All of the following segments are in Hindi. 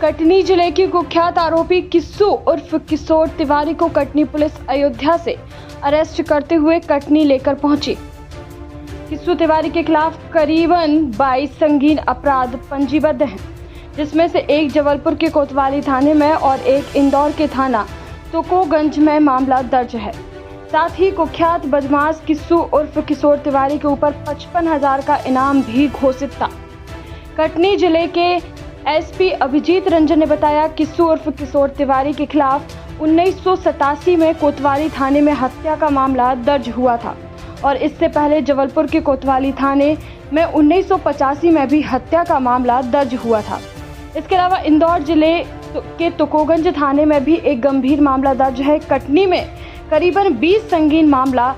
कटनी जिले के कुख्यात आरोपी किस्सू उर्फ किशोर तिवारी को कटनी पुलिस अयोध्या से अरेस्ट करते हुए कटनी लेकर पहुंची। किस्सू तिवारी के खिलाफ करीबन 22 संगीन अपराध पंजीबद्ध हैं, जिसमें से एक जबलपुर के कोतवाली थाने में और एक इंदौर के थाना तुकोगंज में मामला दर्ज है। साथ ही कुख्यात बदमाश किस्सू उर्फ किशोर तिवारी के ऊपर 55,000 का इनाम भी घोषित था। कटनी जिले के एसपी अभिजीत रंजन ने बताया, किस्सू उर्फ किशोर तिवारी के खिलाफ 1987 में कोतवाली थाने में हत्या का मामला दर्ज हुआ था और इससे पहले जबलपुर के कोतवाली थाने में 1985 में भी हत्या का मामला दर्ज हुआ था। इसके अलावा इंदौर जिले के तुकोगंज थाने में भी एक गंभीर मामला दर्ज है। कटनी में करीबन 20 संगीन मामला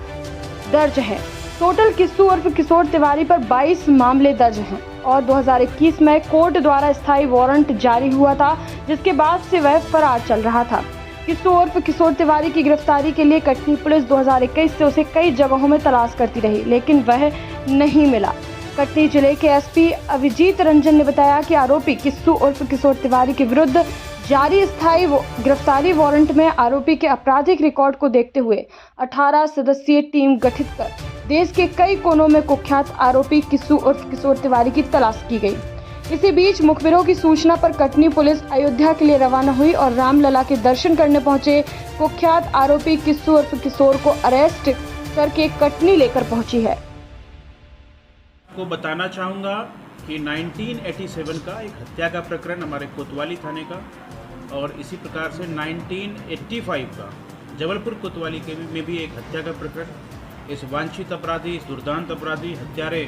दर्ज है। टोटल किस्सू उर्फ किशोर तिवारी पर 22 मामले दर्ज हैं और 2021 में कोर्ट द्वारा स्थायी वारंट जारी हुआ था, जिसके बाद से वह फरार चल रहा था। किस्सू उर्फ किशोर तिवारी की गिरफ्तारी के लिए कटनी पुलिस 2021 से उसे कई जगहों में तलाश करती रही, लेकिन वह नहीं मिला। कटनी जिले के एसपी अभिजीत रंजन ने बताया कि आरोपी किस्सू उर्फ किशोर तिवारी के विरुद्ध जारी स्थायी गिरफ्तारी वारंट में आरोपी के आपराधिक रिकॉर्ड को देखते हुए 18 सदस्यीय टीम गठित कर देश के कई कोनों में कुख्यात आरोपी किस्सू उर्फ किशोर तिवारी की तलाश की गई। इसी बीच मुखबिरों की सूचना पर कटनी पुलिस अयोध्या के लिए रवाना हुई और रामलला के दर्शन करने पहुंचे कुख्यात आरोपी किस्सू उर्फ किशोर को अरेस्ट करके कटनी लेकर पहुंची है। को बताना चाहूँगा कि 1987 का एक हत्या का प्रकरण हमारे कोतवाली थाने का और इसी प्रकार से 1985 का जबलपुर कोतवाली के में भी एक हत्या का प्रकरण इस वांछित अपराधी, इस दुर्दांत अपराधी हत्यारे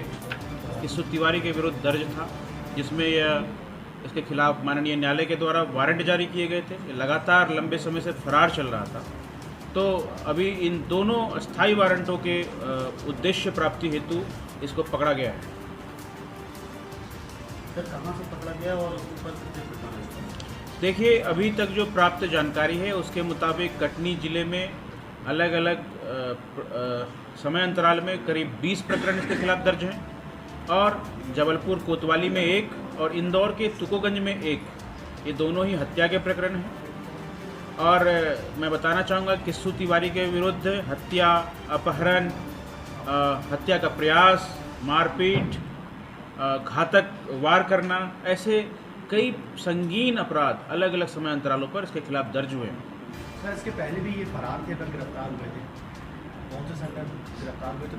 किस्सू तिवारी के विरुद्ध दर्ज था, जिसमें इसके खिलाफ माननीय न्यायालय के द्वारा वारंट जारी किए गए थे। ये लगातार लंबे समय से फरार चल रहा था, तो अभी इन दोनों अस्थायी वारंटों के उद्देश्य प्राप्ति हेतु इसको पकड़ा गया है। सर, कहाँ से पकड़ा गया और देखिए, अभी तक जो प्राप्त जानकारी है उसके मुताबिक कटनी जिले में अलग अलग समय अंतराल में करीब 20 प्रकरण इसके खिलाफ दर्ज हैं और जबलपुर कोतवाली में एक और इंदौर के तुकोगंज में एक, ये दोनों ही हत्या के प्रकरण हैं। और मैं बताना चाहूँगा किस्सू तिवारी के विरुद्ध हत्या, अपहरण, हत्या का प्रयास, मारपीट, घातक वार करना, ऐसे कई संगीन अपराध अलग अलग समय अंतरालों पर इसके खिलाफ दर्ज हुए हैं। सर, इसके पहले भी ये फरार थे पर गिरफ्तार हुए थे, कौन से सेंटर गिरफ्तार हुए थे?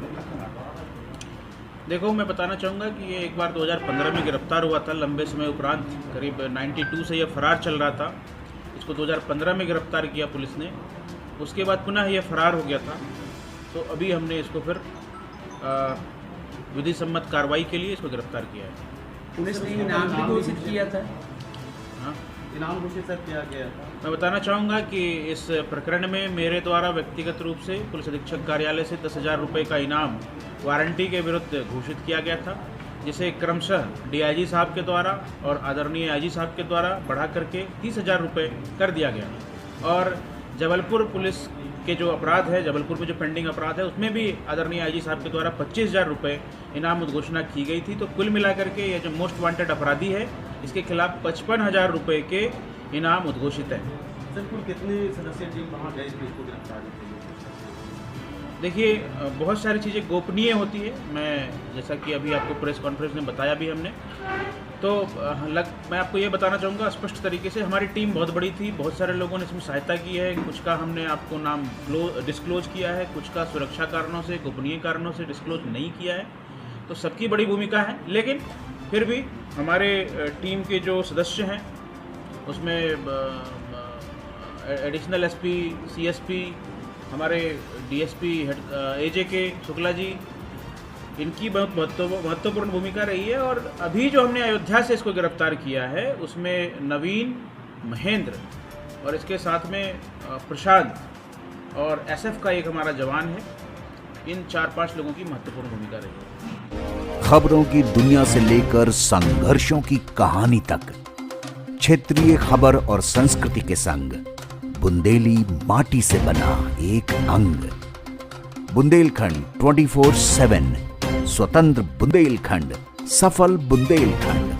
देखो, मैं बताना चाहूँगा कि ये एक बार 2015 में गिरफ्तार हुआ था, लंबे समय उपरांत करीब 92 से यह फरार चल रहा था। इसको 2015 में गिरफ्तार किया पुलिस ने, उसके बाद पुनः यह फरार हो गया था, तो अभी हमने इसको फिर विधि सम्मत कार्रवाई के लिए इसको गिरफ्तार किया है। पुलिस ने इनाम भी घोषित किया था। हाँ, इनाम घोषित सर किया गया था। मैं बताना चाहूँगा कि इस प्रकरण में मेरे द्वारा व्यक्तिगत रूप से पुलिस अधीक्षक कार्यालय से 10,000 रुपये का इनाम वारंटी के विरुद्ध घोषित किया गया था, जिसे क्रमशः डीआईजी साहब के द्वारा और आदरणीय आईजी साहब के द्वारा बढ़ा करके 30,000 रुपये कर दिया गया। और जबलपुर पुलिस के जो अपराध है, जबलपुर में जो पेंडिंग अपराध है, उसमें भी आदरणीय आईजी साहब के द्वारा 25,000 रुपये इनाम उद्घोषणा की गई थी। तो कुल मिलाकर के ये जो मोस्ट वांटेड अपराधी है, इसके खिलाफ 55,000 रुपये के इनाम उद्घोषित है। सर, कुल कितने सदस्य टीम वहाँ गए थे इसको गिरफ्तार करने? देखिए, बहुत सारी चीज़ें गोपनीय होती है। मैं जैसा कि अभी आपको प्रेस कॉन्फ्रेंस में बताया भी हमने, तो मैं आपको ये बताना चाहूँगा स्पष्ट तरीके से, हमारी टीम बहुत बड़ी थी, बहुत सारे लोगों ने इसमें सहायता की है। कुछ का हमने आपको नाम डिस्क्लोज किया है, कुछ का सुरक्षा कारणों से, गोपनीय कारणों से डिस्क्लोज नहीं किया है, तो सबकी बड़ी भूमिका है। लेकिन फिर भी हमारे टीम के जो सदस्य हैं उसमें एडिशनल एसपी, सीएसपी, हमारे डीएसपी एजेके शुक्ला जी, इनकी बहुत महत्वपूर्ण भूमिका रही है। और अभी जो हमने अयोध्या से इसको गिरफ्तार किया है उसमें नवीन, महेंद्र और इसके साथ में प्रशांत और एसएफ का एक हमारा जवान है। इन 4-5 लोगों की महत्वपूर्ण भूमिका रही है। खबरों की दुनिया से लेकर संघर्षों की कहानी तक, क्षेत्रीय खबर और संस्कृति के संग बुंदेली माटी से बना एक अंग। बुंदेलखंड 24/7, स्वतंत्र बुंदेलखंड, सफल बुंदेलखंड।